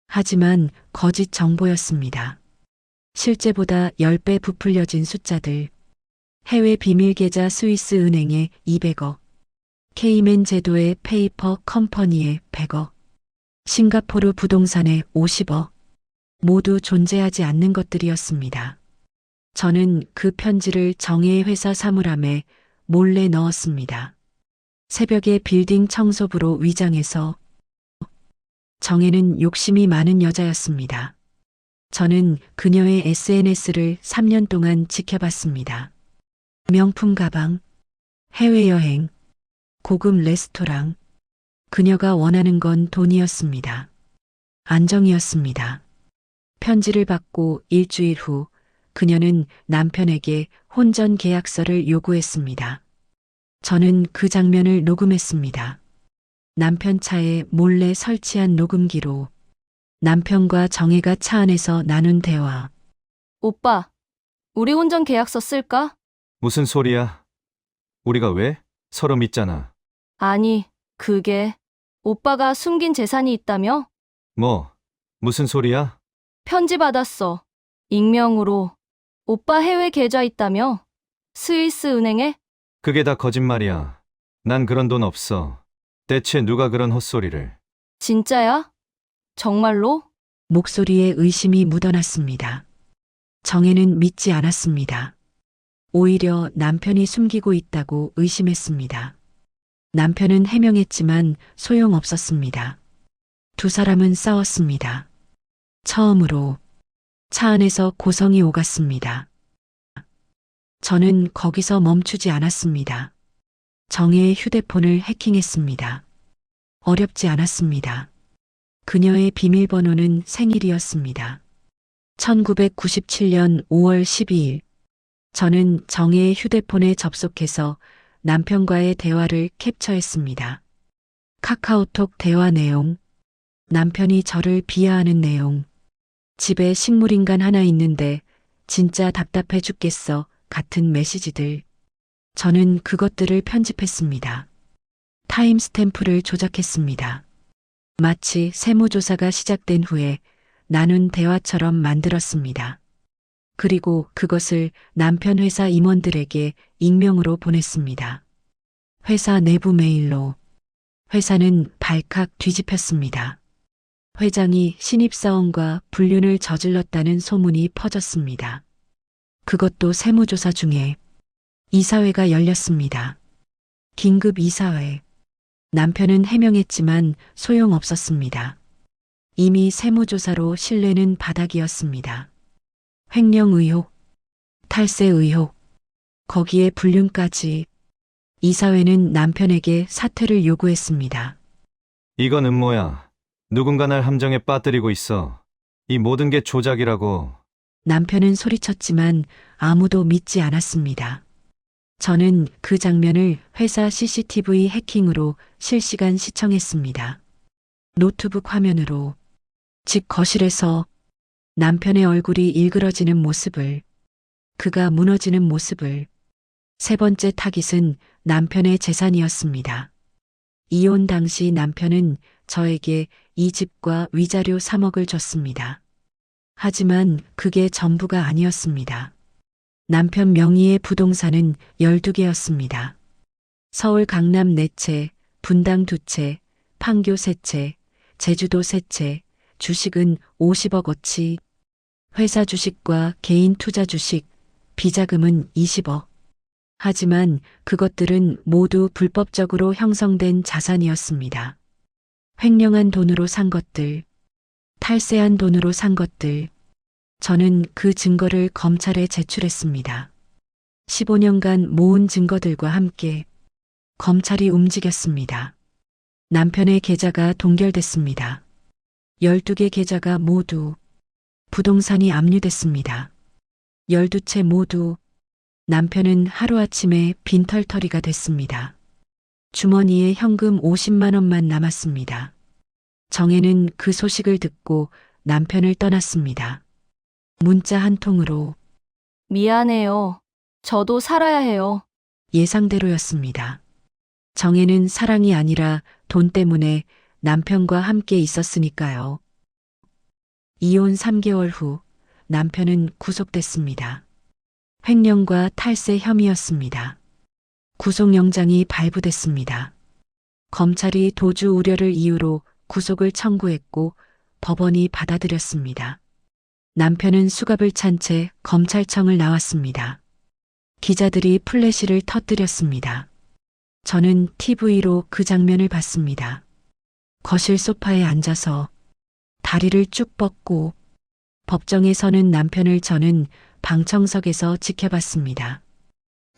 하지만 거짓 정보였습니다. 실제보다 10배 부풀려진 숫자들. 해외 비밀 계좌 스위스 은행에 200억, 케이맨 제도의 페이퍼 컴퍼니에 100억, 싱가포르 부동산에 50억. 모두 존재하지 않는 것들이었습니다. 저는 그 편지를 정혜의 회사 사물함에 몰래 넣었습니다. 새벽에 빌딩 청소부로 위장해서. 정혜는 욕심이 많은 여자였습니다. 저는 그녀의 SNS를 3년 동안 지켜봤습니다. 명품 가방, 해외여행, 고급 레스토랑. 그녀가 원하는 건 돈이었습니다. 안정이었습니다. 편지를 받고 일주일 후 그녀는 남편에게 혼전 계약서를 요구했습니다. 저는 그 장면을 녹음했습니다. 남편 차에 몰래 설치한 녹음기로 남편과 정혜가 차 안에서 나눈 대화. 오빠, 우리 혼전 계약서 쓸까? 무슨 소리야? 우리가 왜? 서로 믿잖아. 아니, 그게 오빠가 숨긴 재산이 있다며? 뭐, 무슨 소리야? 편지 받았어. 익명으로. 오빠 해외 계좌 있다며? 스위스 은행에? 그게 다 거짓말이야. 난 그런 돈 없어. 대체 누가 그런 헛소리를. 진짜야? 정말로? 목소리에 의심이 묻어났습니다. 정혜는 믿지 않았습니다. 오히려 남편이 숨기고 있다고 의심했습니다. 남편은 해명했지만 소용없었습니다. 두 사람은 싸웠습니다. 처음으로 차 안에서 고성이 오갔습니다. 저는 거기서 멈추지 않았습니다. 정혜의 휴대폰을 해킹했습니다. 어렵지 않았습니다. 그녀의 비밀번호는 생일이었습니다. 1997년 5월 12일. 저는 정혜의 휴대폰에 접속해서 남편과의 대화를 캡처했습니다. 카카오톡 대화 내용. 남편이 저를 비하하는 내용. 집에 식물인간 하나 있는데 진짜 답답해 죽겠어 같은 메시지들. 저는 그것들을 편집했습니다. 타임스탬프를 조작했습니다. 마치 세무조사가 시작된 후에 나눈 대화처럼 만들었습니다. 그리고 그것을 남편 회사 임원들에게 익명으로 보냈습니다. 회사 내부 메일로. 회사는 발칵 뒤집혔습니다. 회장이 신입사원과 불륜을 저질렀다는 소문이 퍼졌습니다. 그것도 세무조사 중에. 이사회가 열렸습니다. 긴급 이사회. 남편은 해명했지만 소용없었습니다. 이미 세무조사로 신뢰는 바닥이었습니다. 횡령 의혹, 탈세 의혹, 거기에 불륜까지. 이사회는 남편에게 사퇴를 요구했습니다. 이건 음모야. 누군가 날 함정에 빠뜨리고 있어. 이 모든 게 조작이라고. 남편은 소리쳤지만 아무도 믿지 않았습니다. 저는 그 장면을 회사 CCTV 해킹으로 실시간 시청했습니다. 노트북 화면으로, 집 거실에서 남편의 얼굴이 일그러지는 모습을, 그가 무너지는 모습을. 세 번째 타깃은 남편의 재산이었습니다. 이혼 당시 남편은 저에게 이 집과 위자료 3억을 줬습니다. 하지만 그게 전부가 아니었습니다. 남편 명의의 부동산은 12개였습니다. 서울 강남 4채, 분당 2채, 판교 3채, 제주도 3채, 주식은 50억어치, 회사 주식과 개인 투자 주식, 비자금은 20억. 하지만 그것들은 모두 불법적으로 형성된 자산이었습니다. 횡령한 돈으로 산 것들, 탈세한 돈으로 산 것들. 저는 그 증거를 검찰에 제출했습니다. 15년간 모은 증거들과 함께 검찰이 움직였습니다. 남편의 계좌가 동결됐습니다. 12개 계좌가 모두 부동산이 압류됐습니다. 12채 모두. 남편은 하루아침에 빈털터리가 됐습니다. 주머니에 현금 50만 원만 남았습니다. 정혜는 그 소식을 듣고 남편을 떠났습니다. 문자 한 통으로. 미안해요. 저도 살아야 해요. 예상대로였습니다. 정혜는 사랑이 아니라 돈 때문에 남편과 함께 있었으니까요. 이혼 3개월 후 남편은 구속됐습니다. 횡령과 탈세 혐의였습니다. 구속영장이 발부됐습니다. 검찰이 도주 우려를 이유로 구속을 청구했고 법원이 받아들였습니다. 남편은 수갑을 찬 채 검찰청을 나왔습니다. 기자들이 플래시를 터뜨렸습니다. 저는 TV로 그 장면을 봤습니다. 거실 소파에 앉아서 다리를 쭉 뻗고 법정에 서는 남편을 저는 방청석에서 지켜봤습니다.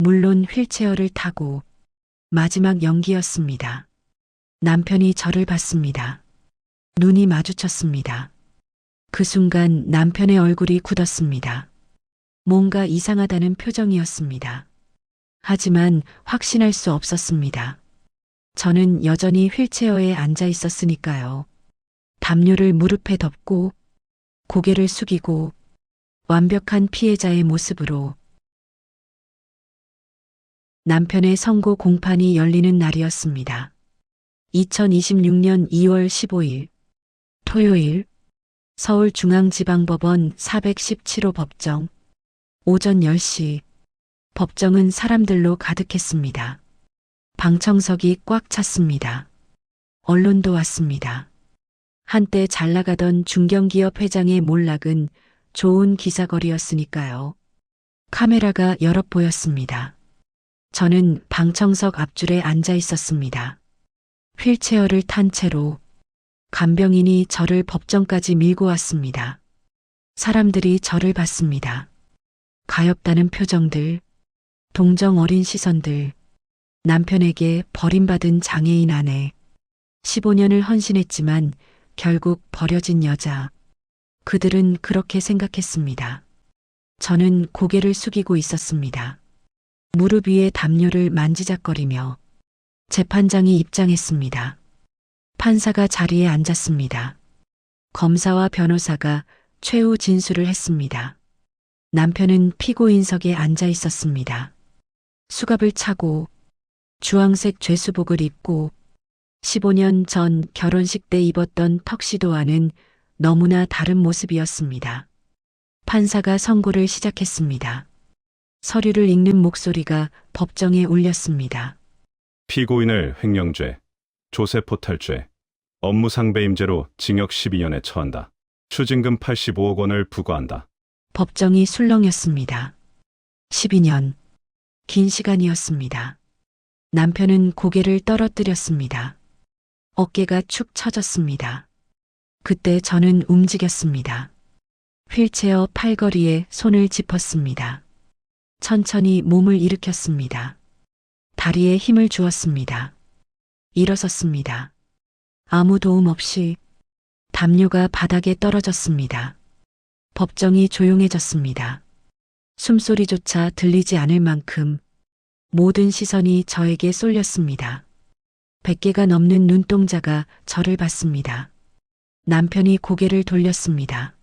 물론 휠체어를 타고. 마지막 연기였습니다. 남편이 저를 봤습니다. 눈이 마주쳤습니다. 그 순간 남편의 얼굴이 굳었습니다. 뭔가 이상하다는 표정이었습니다. 하지만 확신할 수 없었습니다. 저는 여전히 휠체어에 앉아 있었으니까요. 담요를 무릎에 덮고 고개를 숙이고 완벽한 피해자의 모습으로. 남편의 선고 공판이 열리는 날이었습니다. 2026년 2월 15일 토요일 서울중앙지방법원 417호 법정. 오전 10시. 법정은 사람들로 가득했습니다. 방청석이 꽉 찼습니다. 언론도 왔습니다. 한때 잘 나가던 중견기업 회장의 몰락은 좋은 기사거리였으니까요. 카메라가 여럿 보였습니다. 저는 방청석 앞줄에 앉아 있었습니다. 휠체어를 탄 채로 간병인이 저를 법정까지 밀고 왔습니다. 사람들이 저를 봤습니다. 가엾다는 표정들, 동정 어린 시선들, 남편에게 버림받은 장애인 아내, 15년을 헌신했지만 결국 버려진 여자. 그들은 그렇게 생각했습니다. 저는 고개를 숙이고 있었습니다. 무릎 위에 담요를 만지작거리며 재판장이 입장했습니다. 판사가 자리에 앉았습니다. 검사와 변호사가 최후 진술을 했습니다. 남편은 피고인석에 앉아 있었습니다. 수갑을 차고 주황색 죄수복을 입고 15년 전 결혼식 때 입었던 턱시도와는 너무나 다른 모습이었습니다. 판사가 선고를 시작했습니다. 서류를 읽는 목소리가 법정에 울렸습니다. 피고인을 횡령죄, 조세포탈죄, 업무상배임죄로 징역 12년에 처한다. 추징금 85억 원을 부과한다. 법정이 술렁였습니다. 12년. 긴 시간이었습니다. 남편은 고개를 떨어뜨렸습니다. 어깨가 축 처졌습니다. 그때 저는 움직였습니다. 휠체어 팔걸이에 손을 짚었습니다. 천천히 몸을 일으켰습니다. 다리에 힘을 주었습니다. 일어섰습니다. 아무 도움 없이 담요가 바닥에 떨어졌습니다. 법정이 조용해졌습니다. 숨소리조차 들리지 않을 만큼 모든 시선이 저에게 쏠렸습니다. 100개가 넘는 눈동자가 저를 봤습니다. 남편이 고개를 돌렸습니다.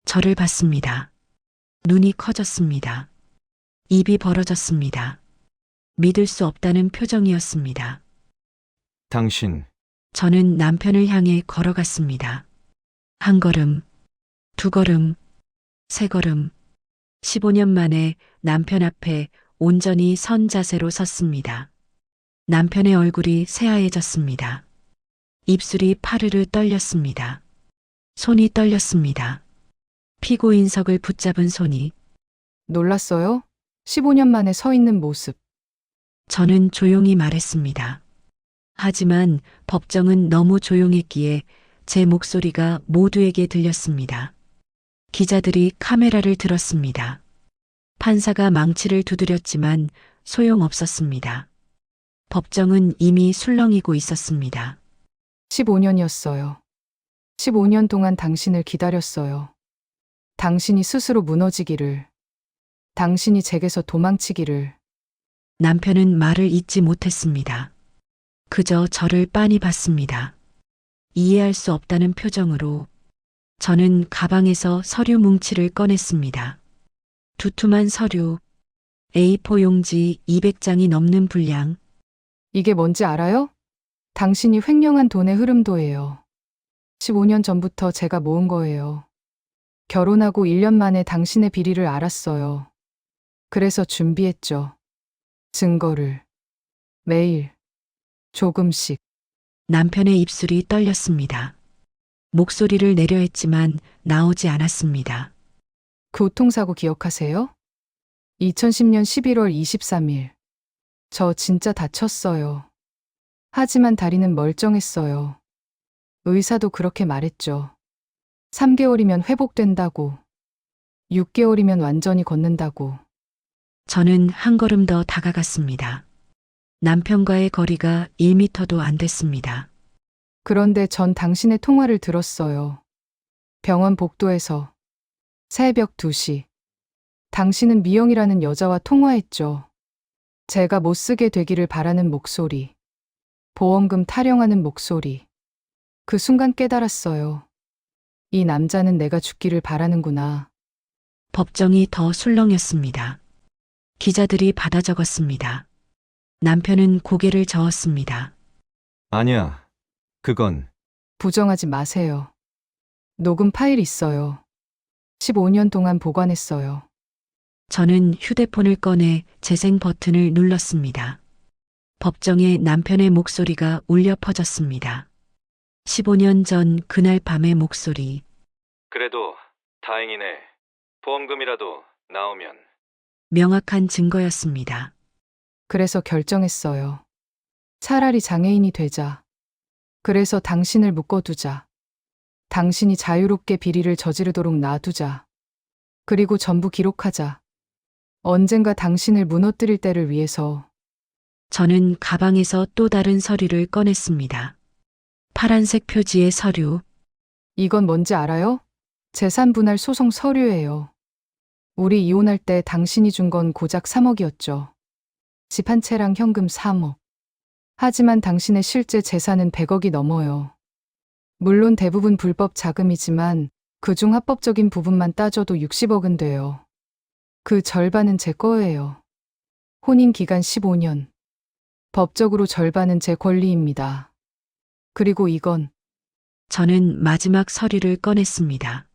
저를 봤습니다. 눈이 커졌습니다. 입이 벌어졌습니다. 믿을 수 없다는 표정이었습니다. 당신, 저는 남편을 향해 걸어갔습니다. 한 걸음, 두 걸음, 세 걸음. 15년 만에 남편 앞에 온전히 선 자세로 섰습니다. 남편의 얼굴이 새하얘졌습니다. 입술이 파르르 떨렸습니다. 손이 떨렸습니다. 피고인석을 붙잡은 손이. 놀랐어요? 15년 만에 서 있는 모습. 저는 조용히 말했습니다. 하지만 법정은 너무 조용했기에 제 목소리가 모두에게 들렸습니다. 기자들이 카메라를 들었습니다. 판사가 망치를 두드렸지만 소용없었습니다. 법정은 이미 술렁이고 있었습니다. 15년이었어요. 15년 동안 당신을 기다렸어요. 당신이 스스로 무너지기를. 당신이 제게서 도망치기를. 남편은 말을 잇지 못했습니다. 그저 저를 빤히 봤습니다. 이해할 수 없다는 표정으로. 저는 가방에서 서류 뭉치를 꺼냈습니다. 두툼한 서류, A4 용지 200장이 넘는 분량. 이게 뭔지 알아요? 당신이 횡령한 돈의 흐름도예요. 15년 전부터 제가 모은 거예요. 결혼하고 1년 만에 당신의 비리를 알았어요. 그래서 준비했죠. 증거를. 매일. 조금씩. 남편의 입술이 떨렸습니다. 목소리를 내려 했지만 나오지 않았습니다. 교통사고 기억하세요? 2010년 11월 23일. 저 진짜 다쳤어요. 하지만 다리는 멀쩡했어요. 의사도 그렇게 말했죠. 3개월이면 회복된다고. 6개월이면 완전히 걷는다고. 저는 한 걸음 더 다가갔습니다. 남편과의 거리가 1미터도 안 됐습니다. 그런데 전 당신의 통화를 들었어요. 병원 복도에서. 새벽 2시. 당신은 미영이라는 여자와 통화했죠. 제가 못 쓰게 되기를 바라는 목소리. 보험금 타령하는 목소리. 그 순간 깨달았어요. 이 남자는 내가 죽기를 바라는구나. 법정이 더 술렁였습니다. 기자들이 받아 적었습니다. 남편은 고개를 저었습니다. 아니야. 그건 부정하지 마세요. 녹음 파일 있어요. 15년 동안 보관했어요. 저는 휴대폰을 꺼내 재생 버튼을 눌렀습니다. 법정에 남편의 목소리가 울려 퍼졌습니다. 15년 전 그날 밤의 목소리. 그래도 다행이네. 보험금이라도 나오면. 명확한 증거였습니다. 그래서 결정했어요. 차라리 장애인이 되자. 그래서 당신을 묶어두자. 당신이 자유롭게 비리를 저지르도록 놔두자. 그리고 전부 기록하자. 언젠가 당신을 무너뜨릴 때를 위해서. 저는 가방에서 또 다른 서류를 꺼냈습니다. 파란색 표지의 서류. 이건 뭔지 알아요? 재산 분할 소송 서류예요. 우리 이혼할 때 당신이 준 건 고작 3억이었죠. 집 한 채랑 현금 3억. 하지만 당신의 실제 재산은 100억이 넘어요. 물론 대부분 불법 자금이지만 그중 합법적인 부분만 따져도 60억은 돼요. 그 절반은 제 거예요. 혼인 기간 15년. 법적으로 절반은 제 권리입니다. 그리고 이건 저는 마지막 서류를 꺼냈습니다.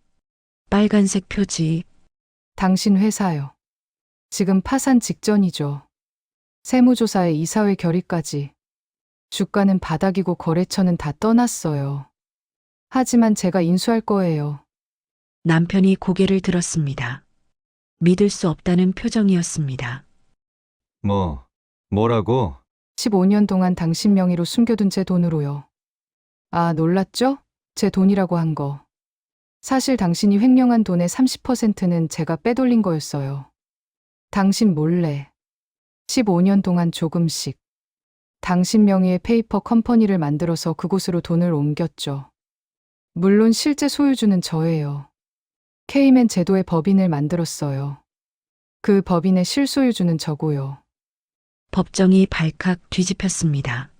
빨간색 표지. 당신 회사요. 지금 파산 직전이죠. 세무조사에 이사회 결의까지. 주가는 바닥이고 거래처는 다 떠났어요. 하지만 제가 인수할 거예요. 남편이 고개를 들었습니다. 믿을 수 없다는 표정이었습니다. 뭐라고? 15년 동안 당신 명의로 숨겨둔 제 돈으로요. 아, 놀랐죠? 제 돈이라고 한 거. 사실 당신이 횡령한 돈의 30%는 제가 빼돌린 거였어요. 당신 몰래 15년 동안 조금씩 당신 명의의 페이퍼 컴퍼니를 만들어서 그곳으로 돈을 옮겼죠. 물론 실제 소유주는 저예요. 케이맨 제도의 법인을 만들었어요. 그 법인의 실소유주는 저고요. 법정이 발칵 뒤집혔습니다.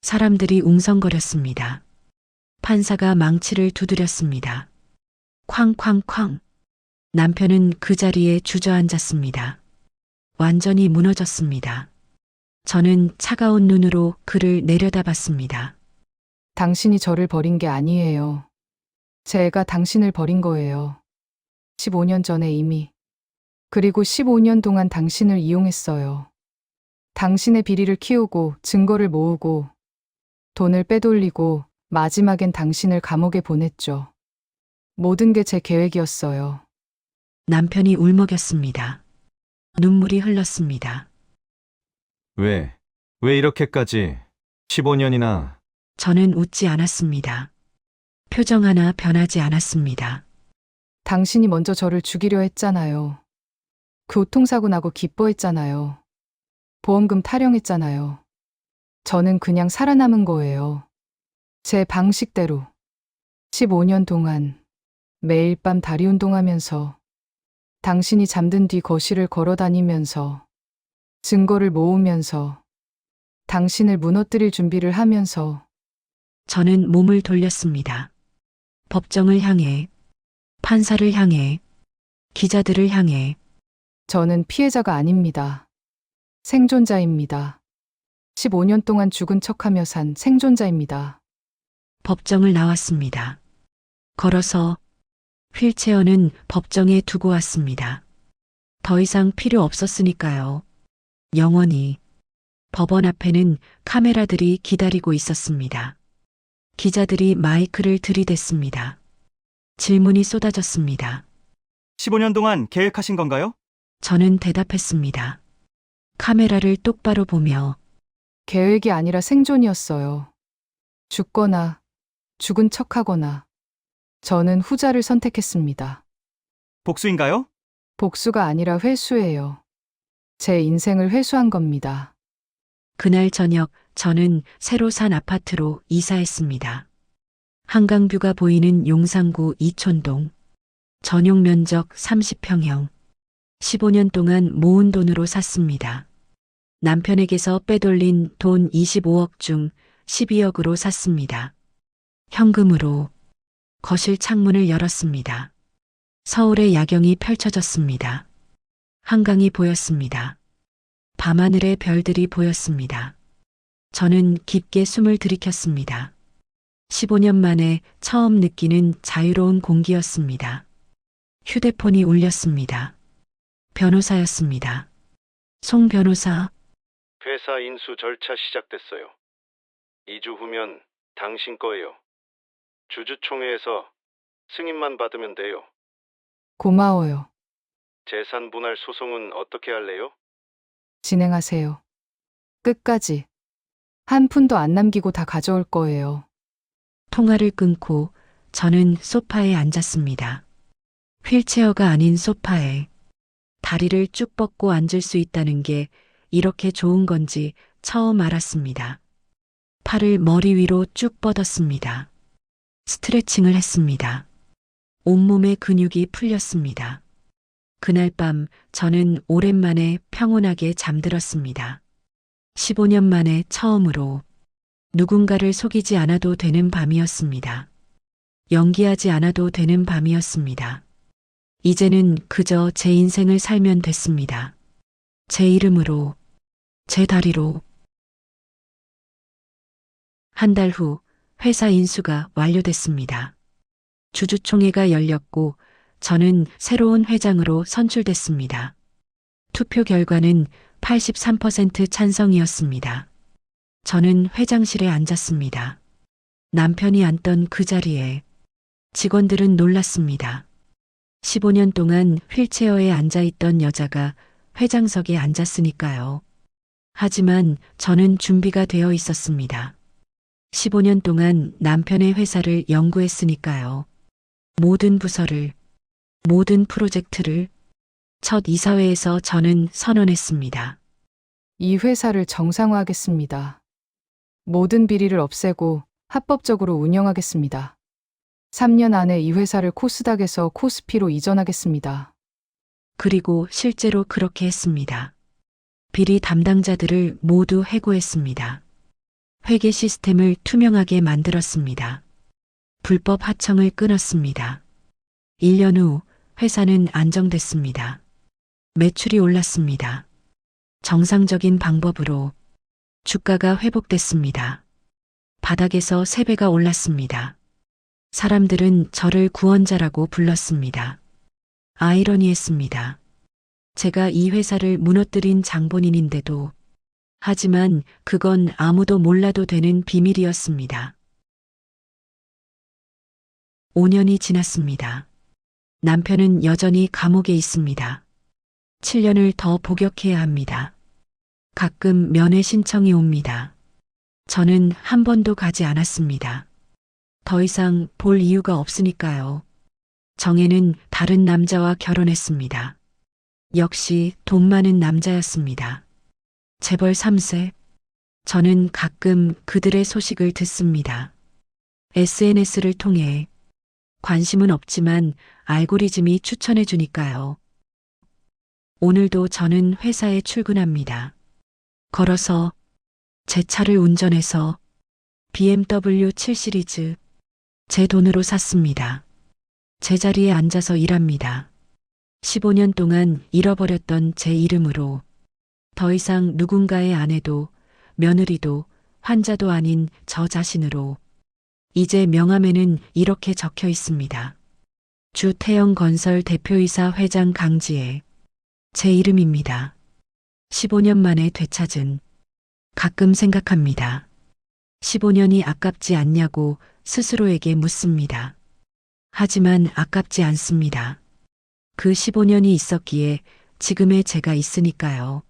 사람들이 웅성거렸습니다. 판사가 망치를 두드렸습니다. 쾅쾅쾅. 남편은 그 자리에 주저앉았습니다. 완전히 무너졌습니다. 저는 차가운 눈으로 그를 내려다봤습니다. 당신이 저를 버린 게 아니에요. 제가 당신을 버린 거예요. 15년 전에 이미. 그리고 15년 동안 당신을 이용했어요. 당신의 비리를 키우고 증거를 모으고 돈을 빼돌리고 마지막엔 당신을 감옥에 보냈죠. 모든 게 제 계획이었어요. 남편이 울먹였습니다. 눈물이 흘렀습니다. 왜 이렇게까지 15년이나 저는 웃지 않았습니다. 표정 하나 변하지 않았습니다. 당신이 먼저 저를 죽이려 했잖아요. 교통사고 나고 기뻐했잖아요. 보험금 타령했잖아요. 저는 그냥 살아남은 거예요. 제 방식대로. 15년 동안 매일 밤 다리 운동하면서 당신이 잠든 뒤 거실을 걸어 다니면서 증거를 모으면서 당신을 무너뜨릴 준비를 하면서 저는 몸을 돌렸습니다. 법정을 향해, 판사를 향해, 기자들을 향해. 저는 피해자가 아닙니다. 생존자입니다. 15년 동안 죽은 척하며 산 생존자입니다. 법정을 나왔습니다. 걸어서 휠체어는 법정에 두고 왔습니다. 더 이상 필요 없었으니까요. 영원히. 법원 앞에는 카메라들이 기다리고 있었습니다. 기자들이 마이크를 들이댔습니다. 질문이 쏟아졌습니다. 15년 동안 계획하신 건가요? 저는 대답했습니다. 카메라를 똑바로 보며 계획이 아니라 생존이었어요. 죽거나 죽은 척하거나 저는 후자를 선택했습니다. 복수인가요? 복수가 아니라 회수예요. 제 인생을 회수한 겁니다. 그날 저녁 저는 새로 산 아파트로 이사했습니다. 한강뷰가 보이는 용산구 이촌동. 전용 면적 30평형. 15년 동안 모은 돈으로 샀습니다. 남편에게서 빼돌린 돈 25억 중 12억으로 샀습니다. 현금으로. 거실 창문을 열었습니다. 서울의 야경이 펼쳐졌습니다. 한강이 보였습니다. 밤하늘의 별들이 보였습니다. 저는 깊게 숨을 들이켰습니다. 15년 만에 처음 느끼는 자유로운 공기였습니다. 휴대폰이 울렸습니다. 변호사였습니다. 송 변호사. 회사 인수 절차 시작됐어요. 2주 후면 당신 거예요. 주주총회에서 승인만 받으면 돼요. 고마워요. 재산 분할 소송은 어떻게 할래요? 진행하세요. 끝까지. 한 푼도 안 남기고 다 가져올 거예요. 통화를 끊고 저는 소파에 앉았습니다. 휠체어가 아닌 소파에 다리를 쭉 뻗고 앉을 수 있다는 게 이렇게 좋은 건지 처음 알았습니다. 팔을 머리 위로 쭉 뻗었습니다. 스트레칭을 했습니다. 온몸의 근육이 풀렸습니다. 그날 밤 저는 오랜만에 평온하게 잠들었습니다. 15년 만에 처음으로 누군가를 속이지 않아도 되는 밤이었습니다. 연기하지 않아도 되는 밤이었습니다. 이제는 그저 제 인생을 살면 됐습니다. 제 이름으로, 제 다리로. 한 달 후 회사 인수가 완료됐습니다. 주주총회가 열렸고 저는 새로운 회장으로 선출됐습니다. 투표 결과는 83% 찬성이었습니다. 저는 회장실에 앉았습니다. 남편이 앉던 그 자리에 직원들은 놀랐습니다. 15년 동안 휠체어에 앉아있던 여자가 회장석에 앉았으니까요. 하지만 저는 준비가 되어 있었습니다. 15년 동안 남편의 회사를 연구했으니까요. 모든 부서를, 모든 프로젝트를 첫 이사회에서 저는 선언했습니다. 이 회사를 정상화하겠습니다. 모든 비리를 없애고 합법적으로 운영하겠습니다. 3년 안에 이 회사를 코스닥에서 코스피로 이전하겠습니다. 그리고 실제로 그렇게 했습니다. 비리 담당자들을 모두 해고했습니다. 회계 시스템을 투명하게 만들었습니다. 불법 하청을 끊었습니다. 1년 후 회사는 안정됐습니다. 매출이 올랐습니다. 정상적인 방법으로 주가가 회복됐습니다. 바닥에서 3배가 올랐습니다. 사람들은 저를 구원자라고 불렀습니다. 아이러니했습니다. 제가 이 회사를 무너뜨린 장본인인데도, 하지만 그건 아무도 몰라도 되는 비밀이었습니다. 5년이 지났습니다. 남편은 여전히 감옥에 있습니다. 7년을 더 복역해야 합니다. 가끔 면회 신청이 옵니다. 저는 한 번도 가지 않았습니다. 더 이상 볼 이유가 없으니까요. 정혜는 다른 남자와 결혼했습니다. 역시 돈 많은 남자였습니다. 재벌 3세. 저는 가끔 그들의 소식을 듣습니다. SNS를 통해. 관심은 없지만 알고리즘이 추천해 주니까요. 오늘도 저는 회사에 출근합니다. 걸어서, 제 차를 운전해서, BMW 7 시리즈, 제 돈으로 샀습니다. 제자리에 앉아서 일합니다. 15년 동안 잃어버렸던 제 이름으로 더 이상 누군가의 아내도 며느리도 환자도 아닌 저 자신으로. 이제 명함에는 이렇게 적혀 있습니다. 주태영건설 대표이사 회장 강지혜. 제 이름입니다. 15년 만에 되찾은. 가끔 생각합니다. 15년이 아깝지 않냐고 스스로에게 묻습니다. 하지만 아깝지 않습니다. 그 15년이 있었기에 지금의 제가 있으니까요.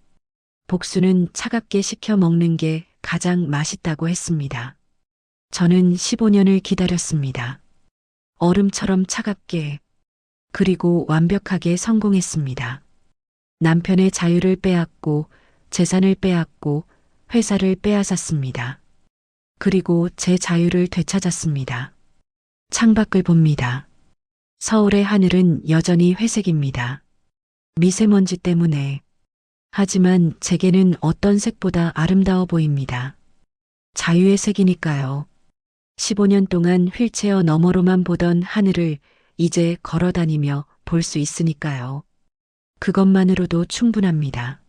복수는 차갑게 식혀 먹는 게 가장 맛있다고 했습니다. 저는 15년을 기다렸습니다. 얼음처럼 차갑게. 그리고 완벽하게 성공했습니다. 남편의 자유를 빼앗고 재산을 빼앗고 회사를 빼앗았습니다. 그리고 제 자유를 되찾았습니다. 창밖을 봅니다. 서울의 하늘은 여전히 회색입니다. 미세먼지 때문에. 하지만 제게는 어떤 색보다 아름다워 보입니다. 자유의 색이니까요. 15년 동안 휠체어 너머로만 보던 하늘을 이제 걸어다니며 볼 수 있으니까요. 그것만으로도 충분합니다.